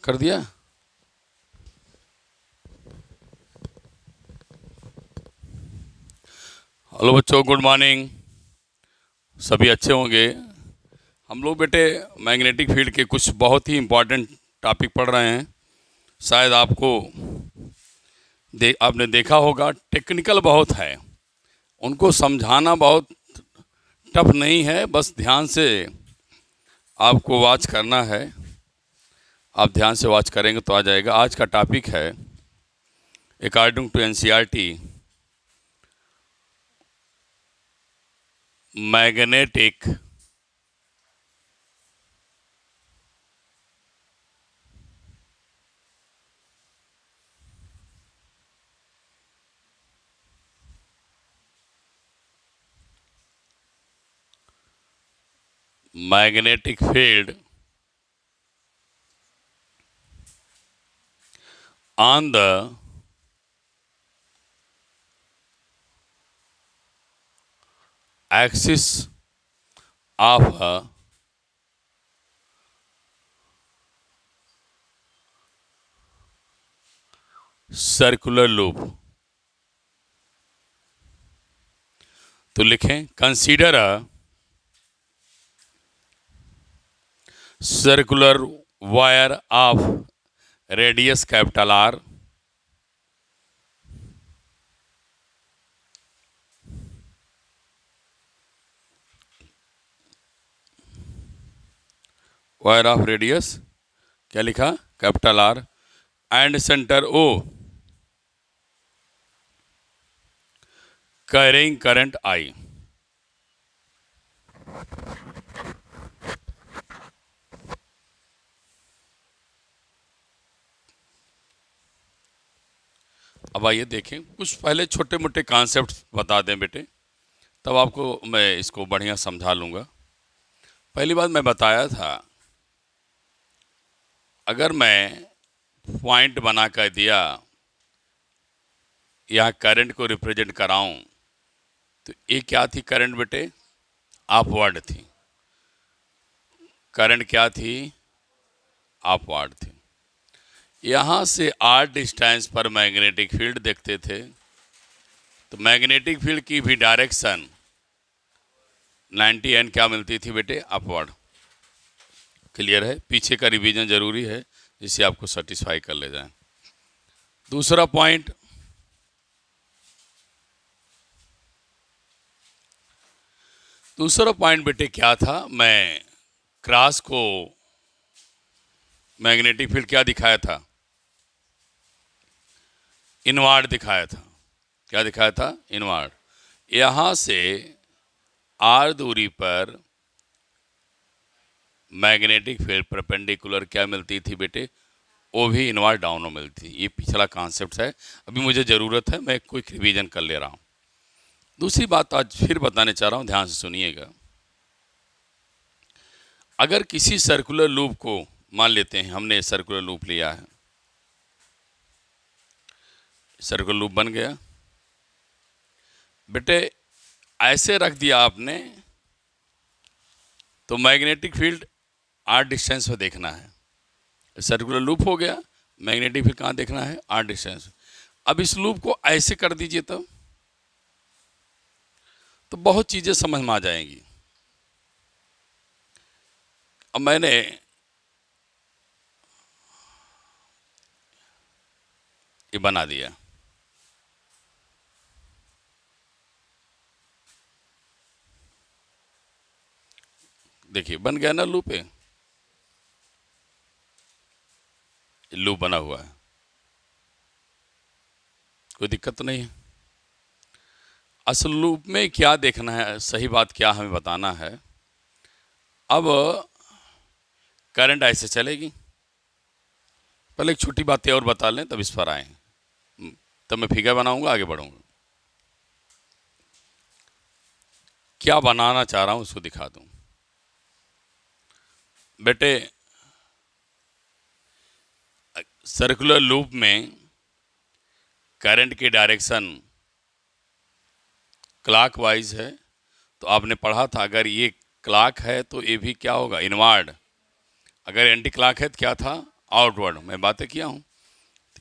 कर दिया। हेलो बच्चों, गुड मॉर्निंग। सभी अच्छे होंगे। हम लोग बेटे मैग्नेटिक फील्ड के कुछ बहुत ही इम्पोर्टेंट टॉपिक पढ़ रहे हैं। शायद आपने देखा होगा, टेक्निकल बहुत है, उनको समझाना बहुत टफ नहीं है, बस ध्यान से आपको वॉच करना है। आप ध्यान से वॉच करेंगे तो आ जाएगा। आज का टॉपिक है according to NCERT magnetic magnetic field on the axis of a circular loop। तो लिखें, consider a circular wire of radius capital R wire of radius क्या लिखा, capital R, and centre O carrying current I. अब आइए देखें, कुछ पहले छोटे मोटे कॉन्सेप्ट बता दें बेटे, तब आपको मैं इसको बढ़िया समझा लूँगा। पहली बात मैं बताया था, अगर मैं पॉइंट बना कर दिया, यहाँ करंट को रिप्रेजेंट कराऊं, तो ये क्या थी करंट बेटे, अपवर्ड थी। करंट क्या थी, अपवर्ड थी। यहाँ से आर डिस्टेंस पर मैग्नेटिक फील्ड देखते थे, तो मैग्नेटिक फील्ड की भी डायरेक्शन 90 एन क्या मिलती थी बेटे, अपवर्ड। क्लियर है? पीछे का रिवीजन जरूरी है, जिससे आपको सेटिस्फाई कर ले जाए। दूसरा पॉइंट, बेटे क्या था, मैं क्रॉस को मैग्नेटिक फील्ड क्या दिखाया था, इनवार्ड दिखाया था। क्या दिखाया था, इनवार्ड। यहाँ से आर दूरी पर मैग्नेटिक फील्ड परपेंडिकुलर क्या मिलती थी बेटे, वो भी इनवार्ड डाउन मिलती। ये पिछला कॉन्सेप्ट है, अभी मुझे ज़रूरत है, मैं क्विक रिवीजन कर ले रहा हूँ। दूसरी बात आज फिर बताने चाह रहा हूँ, ध्यान से सुनिएगा। अगर किसी सर्कुलर लूप को मान लेते हैं, हमने सर्कुलर लूप लिया है, सर्कुलर लूप बन गया बेटे, ऐसे रख दिया आपने, तो मैग्नेटिक फील्ड आर डिस्टेंस पर देखना है। सर्कुलर लूप हो गया, मैग्नेटिक फील्ड कहाँ देखना है, आर डिस्टेंस। अब इस लूप को ऐसे कर दीजिए, तो बहुत चीज़ें समझ में आ जाएंगी। अब मैंने ये बना दिया, देखिए बन गया ना लूप, है लूप बना हुआ है, कोई दिक्कत तो नहीं है। असल लूप में क्या देखना है, सही बात क्या हमें बताना है। अब करंट ऐसे चलेगी, पहले एक छोटी बातें और बता लें तब इस पर आए, तब मैं फिगर बनाऊंगा, आगे बढ़ूंगा। क्या बनाना चाह रहा हूं उसको दिखा दूं बेटे। सर्कुलर लूप में करंट की डायरेक्शन क्लॉकवाइज है, तो आपने पढ़ा था, अगर ये क्लॉक है तो ये भी क्या होगा, इनवार्ड। अगर एंटी क्लॉक है तो क्या था, आउटवर्ड मैं बातें किया हूँ।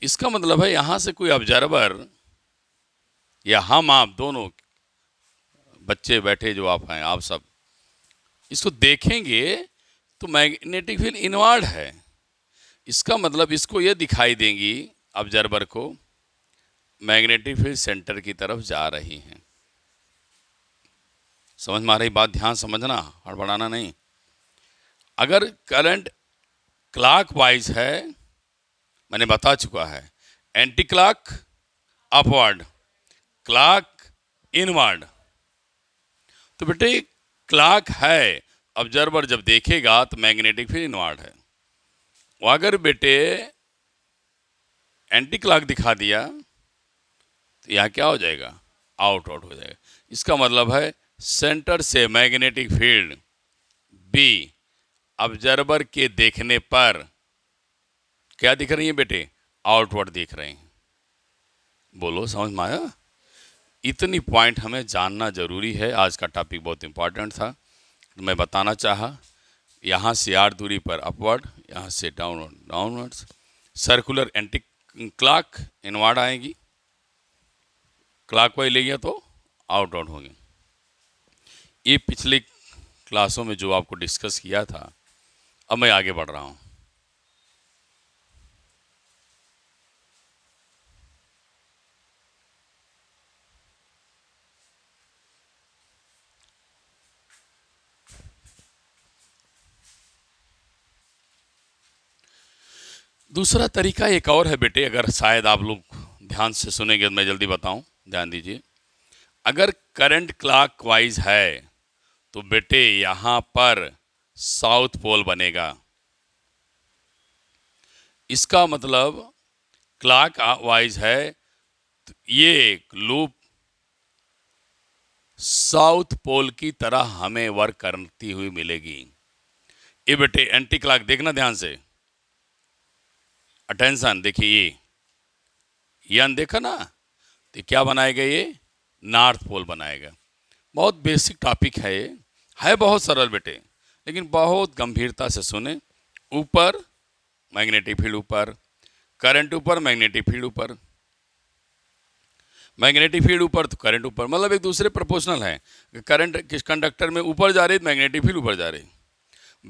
इसका मतलब है यहाँ से कोई ऑब्जर्वर या हम आप दोनों बच्चे बैठे जो आप हैं, आप सब इसको देखेंगे तो मैग्नेटिक फील्ड इनवर्ड है। इसका मतलब इसको ये दिखाई देंगी ऑब्जर्वर को मैग्नेटिक फील्ड सेंटर की तरफ जा रही हैं। समझ में आ रही बात? ध्यान समझना, हड़बड़ाना नहीं। अगर करंट क्लॉकवाइज है, मैंने बता चुका है, anti clock upward, clock inward. तो बेटे क्लॉक है, ऑब्जर्वर जब देखेगा तो मैग्नेटिक फील्ड इनवर्ड है। वो अगर बेटे एंटी क्लॉक दिखा दिया तो यहाँ क्या हो जाएगा? आउट हो जाएगा। इसका मतलब है सेंटर से मैग्नेटिक फील्ड बी ऑब्जर्वर के देखने पर क्या दिख रही है बेटे? आउटवर्ड दिख रहे हैं। बोलो, समझ में आया? इतनी पॉइंट हमें जानना जरूरी है। आज का टॉपिक बहुत इंपॉर्टेंट था, तो मैं बताना चाहा। यहाँ से आर दूरी पर अपवर्ड, यहाँ से downward downwards, circular anti clock inward आएगी, क्लॉकवाइज ले गया तो आउटवर्ड होगी। ये पिछले क्लासों में जो आपको डिस्कस किया था, अब मैं आगे बढ़ रहा हूँ। दूसरा तरीका एक और है बेटे, अगर शायद आप लोग ध्यान से सुनेंगे तो मैं जल्दी बताऊं, ध्यान दीजिए। अगर करंट क्लॉकवाइज है तो बेटे यहाँ पर साउथ पोल बनेगा। इसका मतलब क्लॉकवाइज है तो ये लूप साउथ पोल की तरह हमें वर्क करती हुई मिलेगी। ये बेटे एंटी क्लॉक देखना ध्यान से, अटेंशन देखिए, ये देखा ना, तो क्या बनाएगा? ये नॉर्थ पोल बनाएगा। बहुत बेसिक टॉपिक है ये, है बहुत सरल बेटे, लेकिन बहुत गंभीरता से सुने। ऊपर मैग्नेटिक फील्ड ऊपर, करंट ऊपर, मैग्नेटिक फील्ड ऊपर, मैग्नेटिक फील्ड ऊपर तो करंट ऊपर, मतलब एक दूसरे प्रोपोर्शनल है। करंट किस कंडक्टर में ऊपर जा रही तो मैग्नेटिक फील्ड ऊपर जा रही,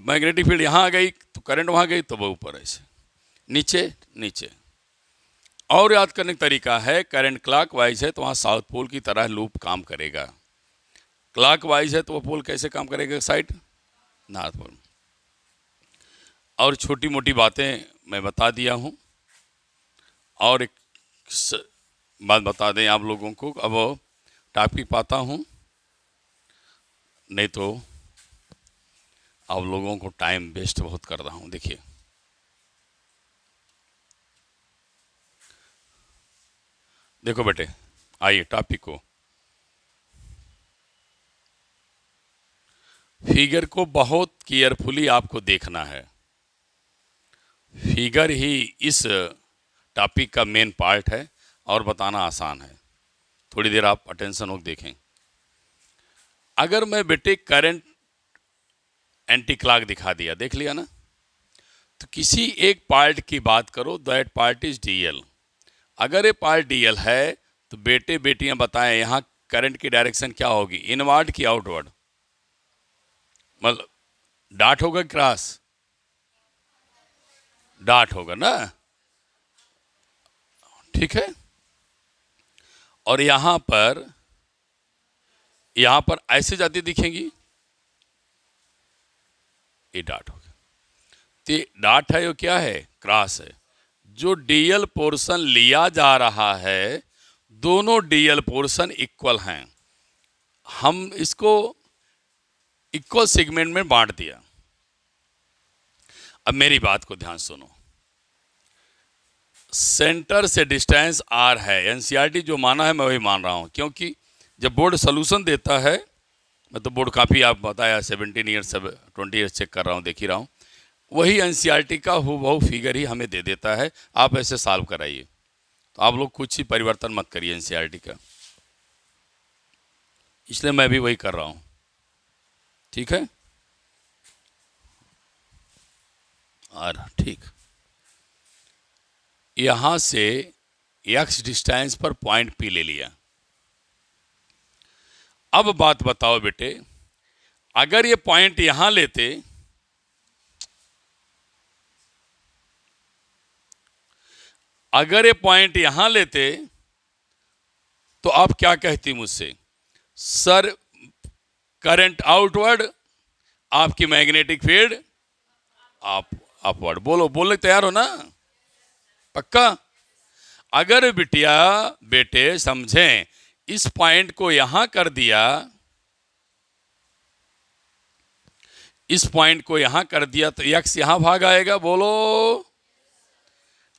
मैग्नेटिक फील्ड यहाँ आ गई तो करंट वहाँ गई तो वो ऊपर, ऐसे नीचे नीचे। और याद करने का तरीका है, करंट क्लॉकवाइज है तो वहाँ साउथ पोल की तरह लूप काम करेगा, क्लॉकवाइज है तो वो पोल कैसे काम करेगा? Side north pole. और छोटी मोटी बातें मैं बता दिया हूँ। और एक बात बता दें आप लोगों को, अब टॉपिक पाता हूँ, नहीं तो आप लोगों को टाइम वेस्ट बहुत कर रहा हूँ। देखिए देखो बेटे, आइए टॉपिक को, फिगर को बहुत केयरफुली आपको देखना है। फिगर ही इस टॉपिक का मेन पार्ट है और बताना आसान है। थोड़ी देर आप अटेंशन हो देखें। अगर मैं बेटे करंट एंटी क्लॉक दिखा दिया, देख लिया ना, तो किसी एक पार्ट की बात करो, दैट पार्ट इज डीएल। अगर ये पार्ट डीएल है तो बेटे बेटियां बताएं यहाँ करंट की डायरेक्शन क्या होगी? इनवर्ड की आउटवर्ड? मतलब डॉट होगा क्रॉस? डॉट होगा ना, ठीक है। और यहां पर ऐसे जाती दिखेंगी, ये डॉट होगा। तो डॉट है, ये क्या है? क्रॉस है। जो डीएल पोर्शन लिया जा रहा है, दोनों डीएल पोर्शन इक्वल हैं। हम इसको इक्वल सेगमेंट में बांट दिया। अब मेरी बात को ध्यान सुनो, सेंटर से डिस्टेंस आर है, एनसीईआरटी जो माना है मैं वही मान रहा हूं, क्योंकि जब बोर्ड सोल्यूशन देता है, मैं तो बोर्ड काफ़ी आप बताया 17 ईयर्स 20 ईयर्स चेक कर रहा हूँ, देख ही रहा हूँ, वही एनसीईआरटी का हूबहू फिगर ही हमें दे देता है। आप ऐसे सॉल्व कराइए, तो आप लोग कुछ ही परिवर्तन मत करिए एनसीईआरटी का, इसलिए मैं भी वही कर रहा हूँ, ठीक है। और ठीक, यहां से x डिस्टेंस पर पॉइंट P ले लिया। अब बात बताओ बेटे, अगर ये पॉइंट यहां लेते, अगर ये पॉइंट यहां लेते तो आप क्या कहती मुझसे, सर करंट आउटवर्ड, आपकी मैग्नेटिक फील्ड अपवर्ड। बोलो, बोलने तैयार हो ना? पक्का? अगर बिटिया बेटे समझें, इस पॉइंट को यहां कर दिया, इस पॉइंट को यहां कर दिया तो x यहां भाग आएगा। बोलो,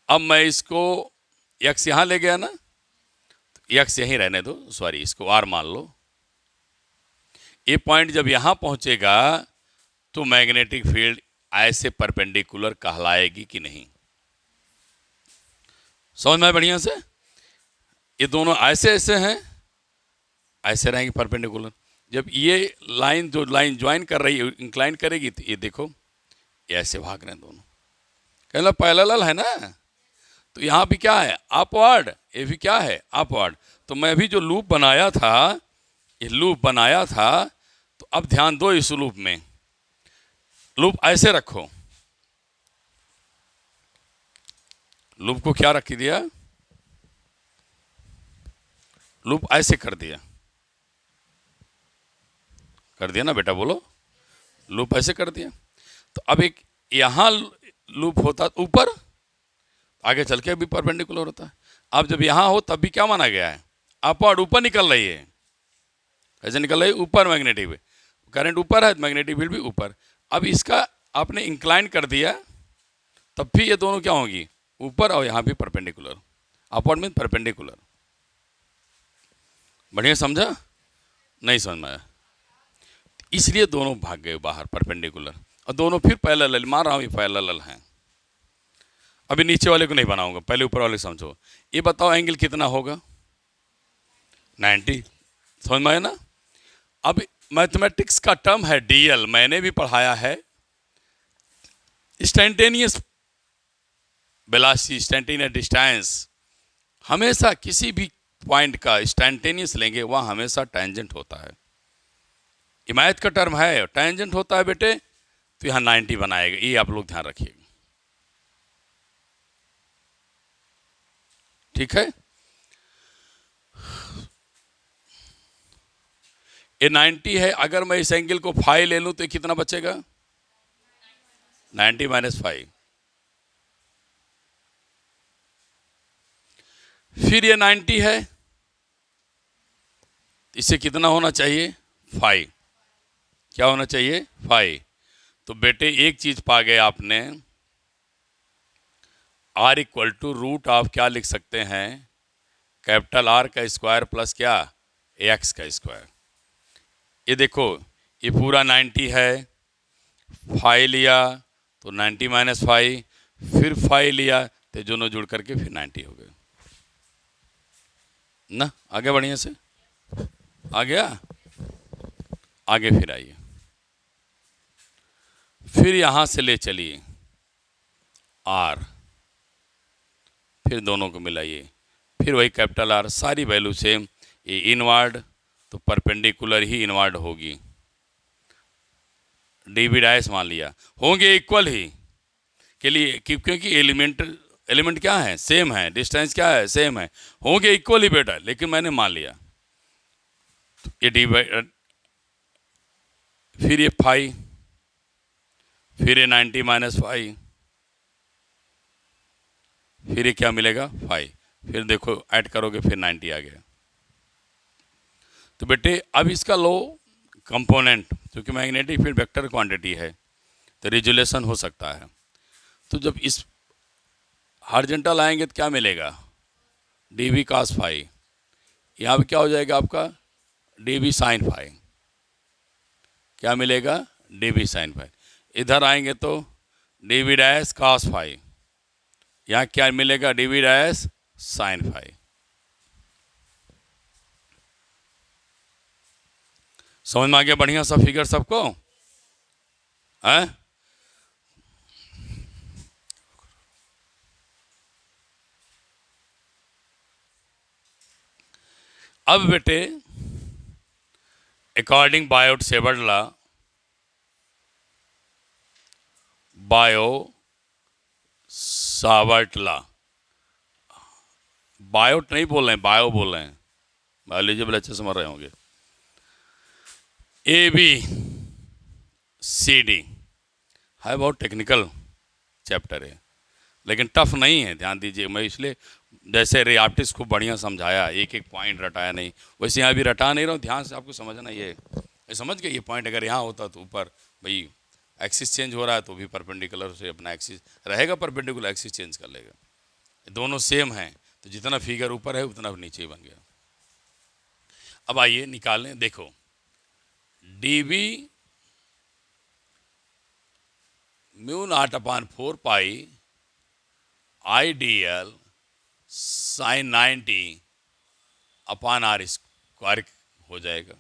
अब मैं इसको x यहां ले गया ना, तो x यहीं रहने दो, सॉरी इसको r मान लो। ये पॉइंट जब यहां पहुंचेगा तो मैग्नेटिक फील्ड ऐसे परपेंडिकुलर कहलाएगी कि नहीं? समझ में बढ़िया से? ये दोनों ऐसे ऐसे हैं, ऐसे रहेंगे परपेंडिकुलर। जब ये लाइन, जो लाइन ज्वाइन कर रही है, इंक्लाइन करेगी, तो ये देखो ये ऐसे भाग रहे हैं दोनों, कहना पैरेलल है ना। तो यहाँ भी क्या है? अपवर्ड। ये भी क्या है? अपवर्ड। तो मैं भी जो लूप बनाया था, ये लूप बनाया था, तो अब ध्यान दो इस लूप में। लूप ऐसे रखो, लूप को क्या रख दिया? लूप ऐसे कर दिया, कर दिया ना बेटा? बोलो, लूप ऐसे कर दिया। तो अब एक यहां लूप होता ऊपर, आगे चल के भी परपेंडिकुलर होता है। अब जब यहां हो तब भी क्या माना गया है? अपवर्ड, ऊपर निकल रही है। कैसे निकल रही है? ऊपर। मैग्नेटिक करंट ऊपर है, मैग्नेटिक फील्ड भी ऊपर। अब इसका आपने इंक्लाइन कर दिया, तब भी ये दोनों क्या होंगी? ऊपर, और यहां भी परपेंडिकुलर। Upward mean perpendicular. बढ़िया समझा? नहीं समझ में आया? इसलिए दोनों भाग गए बाहर परपेंडिकुलर, और दोनों फिर पैरेलल, मान रहा हूं ये पैरेलल हैं। अभी नीचे वाले को नहीं बनाऊंगा, पहले ऊपर वाले समझो। ये बताओ एंगल कितना होगा? 90। समझ में आया ना? अब मैथमेटिक्स का टर्म है डीएल, मैंने भी पढ़ाया है, इंस्टेंटेनियस वेलोसिटी, इंस्टेंटेनियस डिस्टेंस। हमेशा किसी भी पॉइंट का इंस्टेंटेनियस लेंगे, वहां हमेशा टेंजेंट होता है। ये मैथ का टर्म है, टेंजेंट होता है बेटे, तो यहां 90 बनाएगा। ये आप लोग ध्यान रखिएगा, ठीक है? ये 90 है। अगर मैं इस एंगल को फाई ले लूं तो ये कितना बचेगा? 90 माइनस 5। फिर ये 90 है, इससे कितना होना चाहिए? 5। क्या होना चाहिए? 5। तो बेटे एक चीज पा गए आपने, R equal to root of क्या लिख सकते हैं? कैपिटल R का स्क्वायर प्लस क्या? x का स्क्वायर। ये देखो, ये पूरा 90 है, 5 लिया तो 90 माइनस 5, फिर 5 लिया तो दोनों जुड़ करके फिर 90 हो गए ना। आगे बढ़िया से आ गया? आगे फिर आइए, फिर यहां से ले चलिए R, फिर दोनों को मिलाइए, फिर वही कैपिटल R, सारी वैल्यू सेम। ये इनवर्ड तो परपेंडिकुलर ही इनवर्ड होगी। डीबी डैश मान लिया, होंगे इक्वल ही के लिए, क्योंकि एलिमेंट क्या है? सेम है। डिस्टेंस क्या है? सेम है। होंगे इक्वल ही बेटा, लेकिन मैंने मान लिया। तो ये डिवाइड, फिर ये 5, फिर ये 90 माइनस 5, फिर ये क्या मिलेगा? 5। फिर देखो ऐड करोगे फिर 90 आ गया। तो बेटे अब इसका लो कंपोनेंट, क्योंकि मैग्नेटिक फील्ड वेक्टर क्वांटिटी है तो रिजोल्यूशन हो सकता है। तो जब इस हॉरिजॉन्टल आएंगे तो क्या मिलेगा? dv cos phi. यहाँ पे क्या हो जाएगा आपका? dv sin phi. क्या मिलेगा? dv sin phi. इधर आएंगे तो dv डैश cos फाई। यहाँ क्या मिलेगा? dv dash sin phi. समझ में आ गया बढ़िया सा फिगर सबको? है? अब बेटे according Biot Savart law, Biot Savart law, Biot नहीं बोल रहे हैं, बायो बोल रहे हैं, बायोलॉजी वाले अच्छे समझ रहे होंगे। ए बी सी डी है, बहुत टेक्निकल चैप्टर है लेकिन टफ नहीं है, ध्यान दीजिए। मैं इसलिए जैसे रियाप्टिक्स खूब बढ़िया समझाया, एक एक पॉइंट रटाया नहीं, वैसे यहाँ भी रटा नहीं रहा हूँ, ध्यान से आपको समझना। ये समझ गए, ये पॉइंट अगर यहाँ होता तो ऊपर भाई एक्सिस चेंज हो रहा है तो भी परपेंडिकुलर से अपना एक्सिस रहेगा, परपेंडिकुलर एक्सिस चेंज कर लेगा, दोनों सेम हैं तो जितना फिगर ऊपर है उतना नीचे बन गया। अब आइए निकालें, देखो d B mu not upon 4 pi I D l sine 90 upon R square हो जाएगा।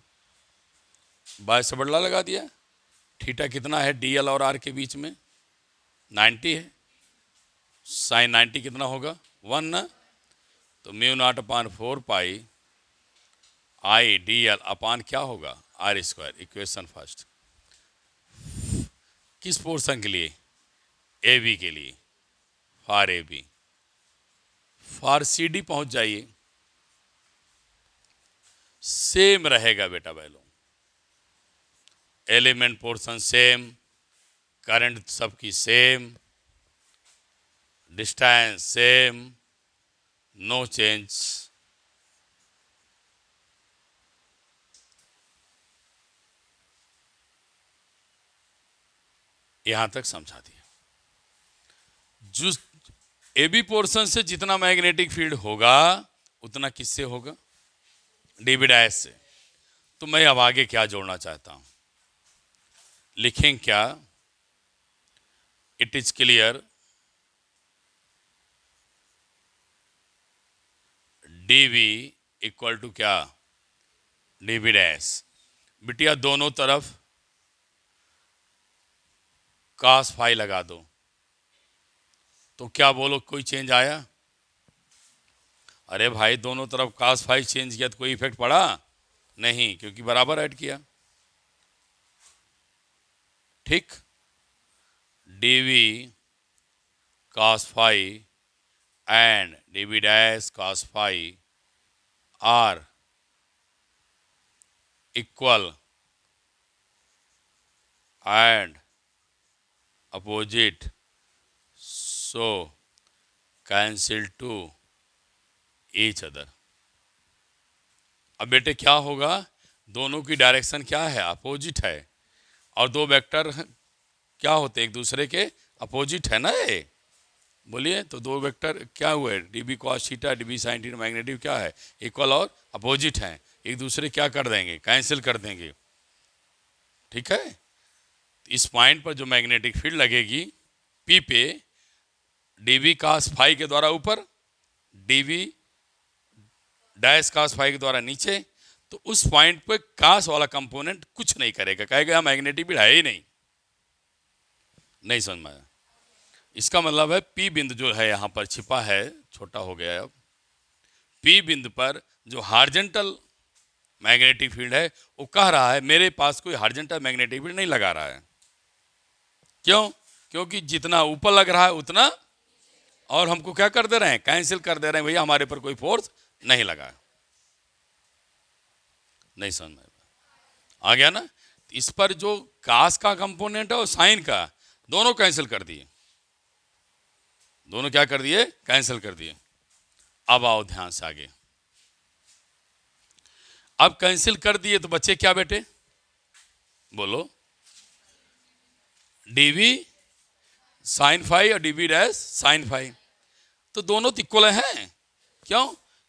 बाय से बदला लगा दिया, थीटा कितना है डी एल और आर के बीच में 90 है, साइन 90 कितना होगा 1 ना, तो mu not upon 4 pi I D L upon क्या होगा आर स्क्वायर। इक्वेशन फर्स्ट किस पोर्शन के लिए, ए बी के लिए, for A B, for C D पहुंच जाइए, सेम रहेगा बेटा value, element portion same, current सबकी same, distance same, no change. यहां तक समझा दिया। जो ए बी पोर्शन से जितना मैग्नेटिक फील्ड होगा उतना किससे होगा, डी बी डैश से। तो मैं अब आगे क्या जोड़ना चाहता हूं, लिखें क्या, it is clear d V equal to क्या, डी बी डैश। बिटिया दोनों तरफ कास फाई लगा दो, तो क्या बोलो कोई चेंज आया, अरे भाई दोनों तरफ कास फाई चेंज किया तो कोई इफेक्ट पड़ा नहीं, क्योंकि बराबर ऐड किया। ठीक, DV cos phi and dv dash cos phi are equal and opposite, so cancel to each other। अब बेटे क्या होगा, दोनों की डायरेक्शन क्या है, अपोजिट है, और दो वेक्टर क्या होते एक दूसरे के अपोजिट है ना ये, बोलिए तो दो वेक्टर क्या हुए, d B cos theta d B sine theta magnetic क्या है, इक्वल और अपोजिट हैं, एक दूसरे क्या कर देंगे, कैंसिल कर देंगे। ठीक है, इस पॉइंट पर जो मैग्नेटिक फील्ड लगेगी पी पे, डीवी कास फाई के द्वारा ऊपर, डीवी डैश कास फाई के द्वारा नीचे, तो उस पॉइंट पे कास वाला कंपोनेंट कुछ नहीं करेगा, कहेगा मैग्नेटिक फील्ड है ही नहीं। नहीं समझ में आया, इसका मतलब है पी बिंदु जो है यहाँ पर छिपा है, छोटा हो गया है अब, पी बिंदु पर जो हार्जेंटल मैग्नेटिक फील्ड है वो कह रहा है मेरे पास कोई हार्जेंटल मैग्नेटिक फील्ड नहीं लगा रहा है। क्यों, क्योंकि जितना ऊपर लग रहा है उतना, और हमको क्या कर दे रहे हैं, कैंसिल कर दे रहे हैं, भैया हमारे पर कोई फोर्स नहीं लगा। नहीं समझ में आ गया ना, इस पर जो कास का कंपोनेंट है और साइन का दोनों कैंसिल कर दिए, दोनों क्या कर दिए, कैंसिल कर दिए। अब आओ ध्यान से आगे, अब कैंसिल कर दिए तो बच्चे क्या बेटे, बोलो, डीवी साइन फाई और डीवी डैश साइन फाई, तो दोनों तो इक्वल हैं। क्यों,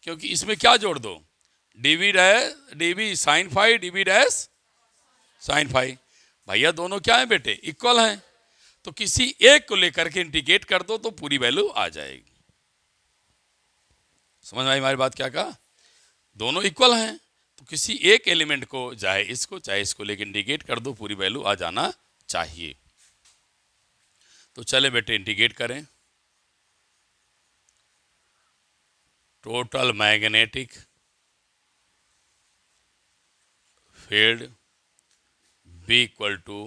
क्योंकि इसमें क्या जोड़ दो, d V dash d V sine phi d V dash sine phi, भैया दोनों क्या है बेटे, इक्वल हैं, तो किसी एक को लेकर के इंटीग्रेट कर दो तो पूरी वैल्यू आ जाएगी। समझ में आई हमारी बात, क्या कहा, दोनों इक्वल हैं तो किसी एक एलिमेंट को चाहे इसको लेकर इंटीग्रेट कर दो, पूरी वैल्यू आ जाना चाहिए। तो चले बेटे इंटीग्रेट करें, total magnetic field B equal to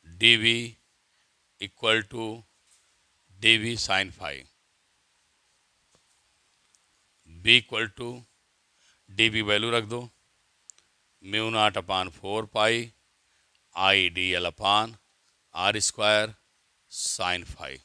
d V equal to d V sine phi, B equal to d V value रख दो, mu not upon 4 pi I D L upon R square sine phi.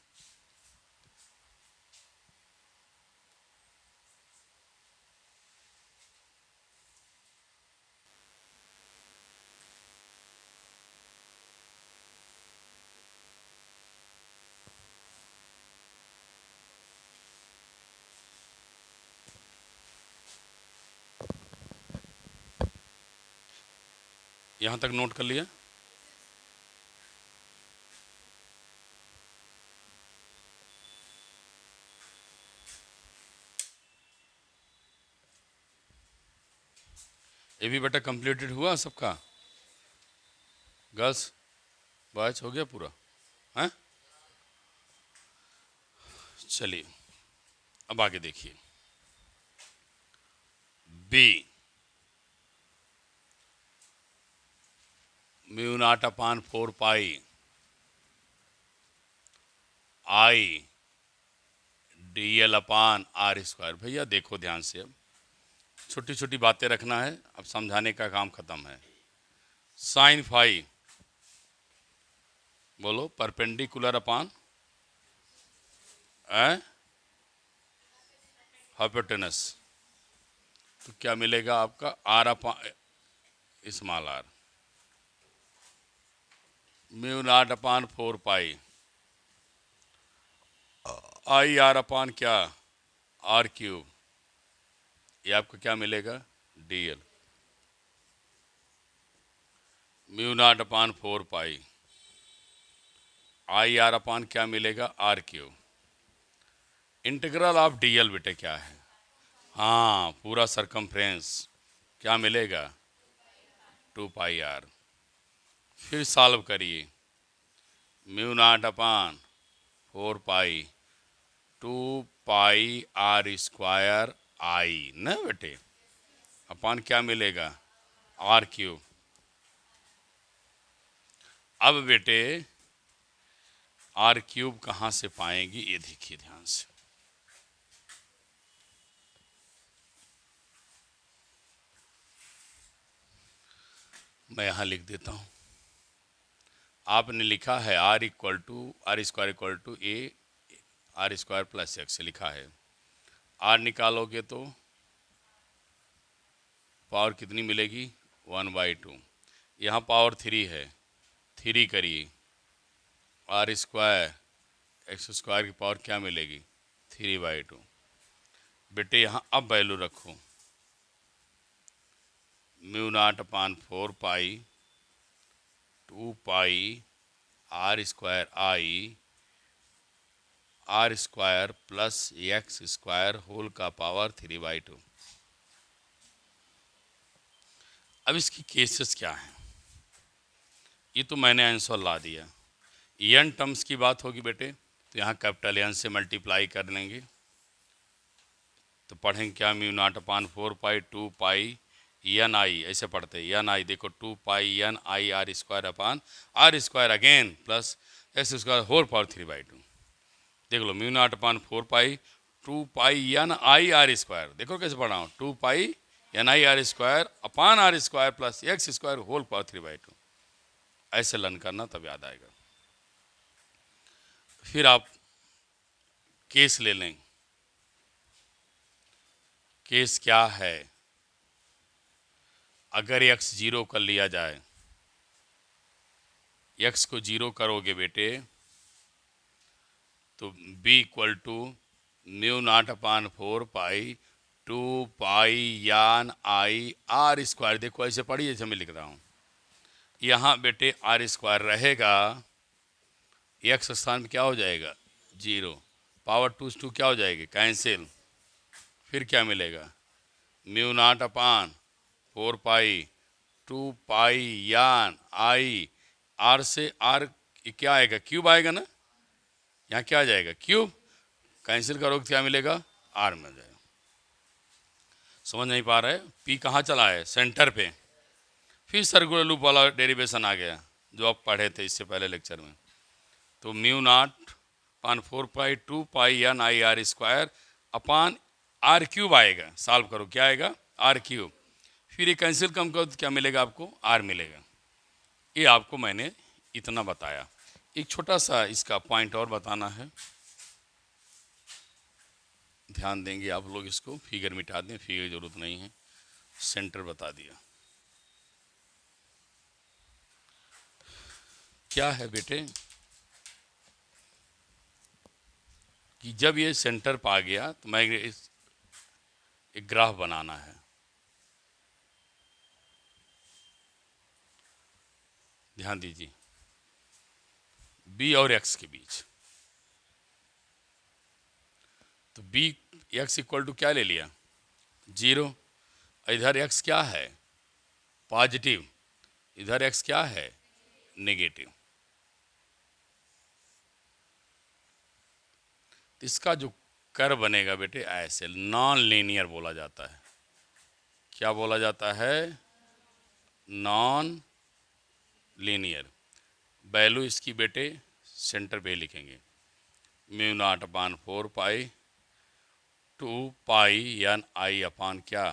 यहां तक note कर लिया। ये भी बेटा completed हुआ सबका, गर्ल्स बॉयज हो गया पूरा है। चलिए अब आगे देखिए, B mu not upon 4 pi I D L upon R square. भैया देखो ध्यान से, अब छोटी छोटी बातें रखना है, अब समझाने का काम खत्म है। साइन फाई बोलो परपेंडिकुलर अपान हाइपोटेनस, तो क्या मिलेगा आपका R upon small R, mu not upon 4 pi I R upon क्या आर क्यूब, ये आपको क्या मिलेगा D L, mu not upon 4 pi I R upon क्या मिलेगा R cube. Integral of D L बेटे क्या है, हाँ पूरा सरकमफ्रेंस क्या मिलेगा 2 पाई आर। फिर सॉल्व करिए, mu not upon 4 pi 2 pi R square आई न बेटे अपान क्या मिलेगा आर क्यूब। अब बेटे आर क्यूब कहाँ से पाएंगी, ये देखिए ध्यान से। मैं यहाँ लिख देता हूँ, आपने लिखा है R equal to R square equal to A R square plus X लिखा है। आर निकालोगे तो पावर कितनी मिलेगी 1/2, यहाँ पावर 3 है, 3 करिए आर स्क्वायर एक्स स्क्वायर की पावर क्या मिलेगी 3/2। बेटे यहाँ अब वैल्यू रखो, mu not upon 4 pi 2 pi R square I R square plus X square whole का पावर 3/2। अब इसकी केसेस क्या हैं, ये तो मैंने आंसर ला दिया। एन टर्म्स की बात होगी बेटे तो यहाँ कैपिटल एन से मल्टीप्लाई कर लेंगे, तो पढ़ेंगे क्या mu not upon 4 pi 2 pi N I, ऐसे पढ़ते हैं एन आई, देखो 2 pi N I R square upon R square again plus X square whole power 3/2। देख लो mu not upon 4 pi 2 pi N I R square, देखो कैसे पढ़ा हूँ 2 pi N I R square upon R square plus X square whole power 3/2। ऐसे learn करना तब याद आएगा। फिर आप केस ले लें, केस क्या है, अगर x 0 कर लिया जाए, x को 0 करोगे बेटे तो b equal to mu not upon 4 pi 2 pi N I R square, देखो ऐसे पढ़िए जैसे मैं लिख रहा हूँ, यहाँ बेटे आर स्क्वायर रहेगा, x स्थान में क्या हो जाएगा 0, पावर 2 क्या हो जाएगी कैंसिल, फिर क्या मिलेगा mu not upon 4 pi 2 pi N I R से आर क्या आएगा क्यूब आएगा ना, यहाँ क्या आ जाएगा क्यूब, कैंसिल करोगे क्या मिलेगा आर मिल जाएगा। समझ नहीं पा रहे, पी कहाँ चला है सेंटर पे, फिर सर्कुलर लूप वाला डेरिवेशन आ गया जो आप पढ़े थे इससे पहले लेक्चर में। तो mu not upon 4 pi 2 pi n i r² upon r cube आएगा। सॉल्व करो, क्या आएगा? r cube. फिर ये कैंसिल कम करो तो क्या मिलेगा आपको? r मिलेगा। ये आपको मैंने इतना बताया। एक छोटा सा इसका पॉइंट और बताना है, ध्यान देंगे आप लोग। इसको फिगर मिटा दें, फिगर की जरूरत नहीं है, सेंटर बता दिया। क्या है बेटे कि जब ये सेंटर पा गया तो मैं एक ग्राफ बनाना है। ध्यान दीजिए, b और x के बीच। तो b x इक्वल टू क्या ले लिया? 0। इधर x क्या है? पॉजिटिव। इधर x क्या है? नेगेटिव। तो इसका जो कर्व बनेगा बेटे ऐसे, नॉन लीनियर बोला जाता है। क्या बोला जाता है? Non linear. वैल्यू इसकी बेटे सेंटर पे लिखेंगे, mu naught upon 4 pi 2 pi n i अपान क्या?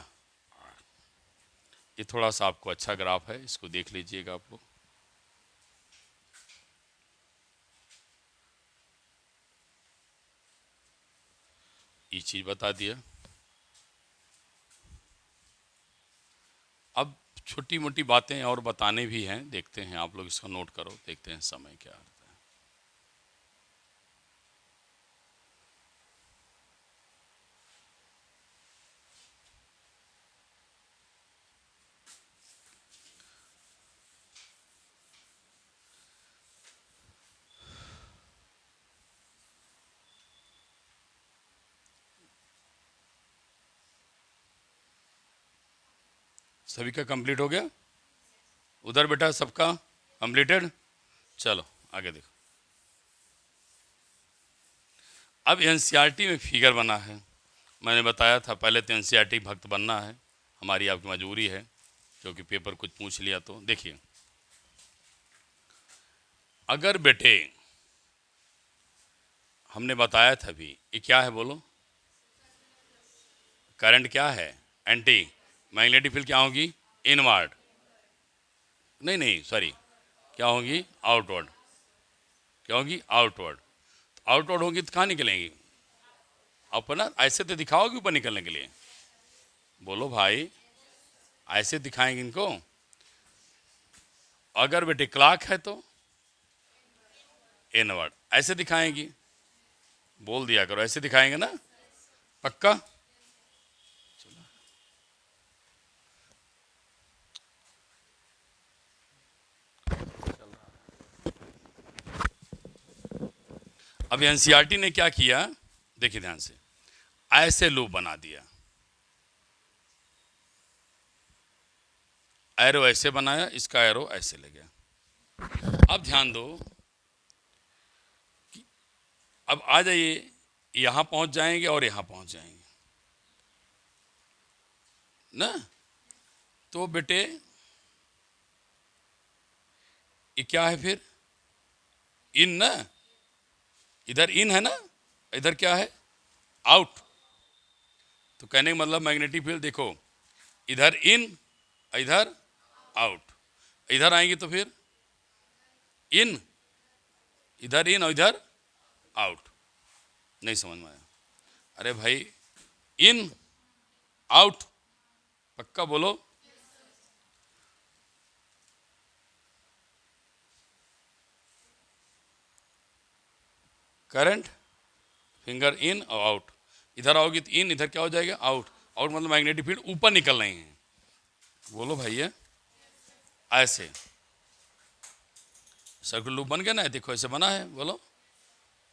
ये थोड़ा सा आपको अच्छा ग्राफ है, इसको देख लीजिएगा आप लोग। ये चीज बता दिया। अब छोटी मोटी बातें और बताने भी हैं, देखते हैं। आप लोग इसको नोट करो, देखते हैं समय क्या आता है। सभी का कंप्लीट हो गया? उधर बेटा सबका कंप्लीटेड? चलो आगे देखो। अब एनसीईआरटी में फिगर बना है। मैंने बताया था पहले, तो एनसीईआरटी भक्त बनना है, हमारी आपकी मजबूरी है, क्योंकि पेपर कुछ पूछ लिया। तो देखिए, अगर बेटे हमने बताया था भी, ये क्या है बोलो? करंट क्या है? एंटी। मैग्नेटिक फील्ड क्या होगी? इनवर्ड। नहीं नहीं सॉरी, क्या होगी? आउटवर्ड। क्या होगी? आउटवर्ड। आउटवर्ड होगी तो कहाँ निकलेंगी? ऊपर ना, ऐसे तो दिखाओगे ऊपर निकलने के लिए। बोलो भाई, ऐसे दिखाएंगे इनको। अगर बेटे क्लॉक है तो इनवर्ड। ऐसे दिखाएंगी, बोल दिया करो, ऐसे दिखाएंगे ना, पक्का? अब एनसीईआरटी ने क्या किया, देखिए ध्यान से, ऐसे लूप बना दिया। एरो ऐसे बनाया, इसका एरो ऐसे ले गया। अब ध्यान दो, अब आ जाइए, यहां पहुंच जाएंगे और यहां पहुंच जाएंगे ना। तो बेटे ये क्या है फिर? इन ना, इधर इन है ना, इधर क्या है? आउट। तो कहने का मतलब मैग्नेटिक फील्ड देखो, इधर इन, इधर आउट। इधर आएंगे तो फिर इन, इधर इन और इधर आउट। नहीं समझ में आया? अरे भाई, इन आउट, पक्का बोलो। करंट फिंगर इन और आउट। इधर आओगी तो इन, इधर क्या हो जाएगा? आउट। आउट मतलब मैग्नेटिक फील्ड ऊपर निकल रही है। बोलो भैया, ऐसे सर्कुलर लूप बन गया ना, देखो ऐसे बना है, बोलो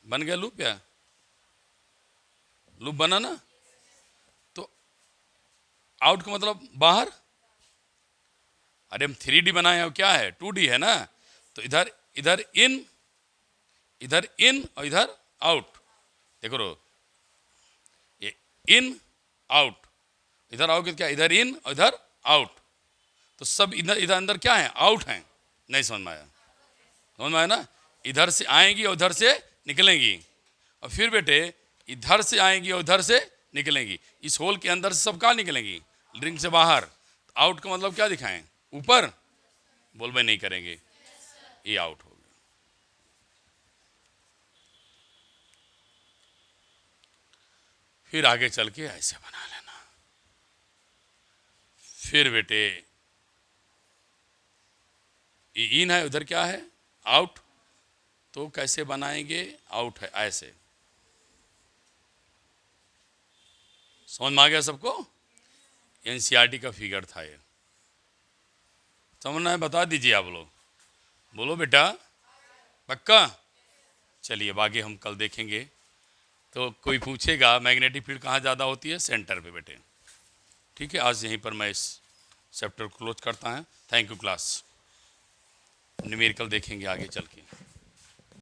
बन गया लूप? या लूप बना ना? तो आउट का मतलब बाहर। अरे हम 3D बनाए हैं, क्या है? 2D है ना। तो इधर, इधर इन, इधर इन और इधर आउट। देखो रो, ये इन आउट। इधर आओगे तो क्या? इधर इन और इधर आउट। तो सब इधर इधर अंदर क्या है, आउट हैं। नहीं समझ में आया? समझ में आया ना? इधर से आएंगी और उधर से निकलेंगी, और फिर बेटे इधर से आएंगी और उधर से निकलेंगी। इस होल के अंदर से सब कहाँ निकलेंगी, रिंग से बाहर। आउट का मतलब क्या दिखाएं, ऊपर। बोल भाई नहीं करेंगे, ये आउट हो गया। फिर आगे चल के ऐसे बना लेना। फिर बेटे ये इन है, उधर क्या है, आउट। तो कैसे बनाएंगे, आउट है ऐसे। समझ में आ गया सबको? एनसीईआरटी का फिगर था ये। समझना है बता दीजिए आप लोग, बोलो बेटा पक्का। चलिए आगे हम कल देखेंगे। तो कोई पूछेगा मैग्नेटिक फील्ड कहाँ ज़्यादा होती है, सेंटर पे बेटे। ठीक है, आज यहीं पर मैं इस चैप्टर क्लोज करता हूँ। Thank you class. न्यूमेरिकल देखेंगे आगे चल के।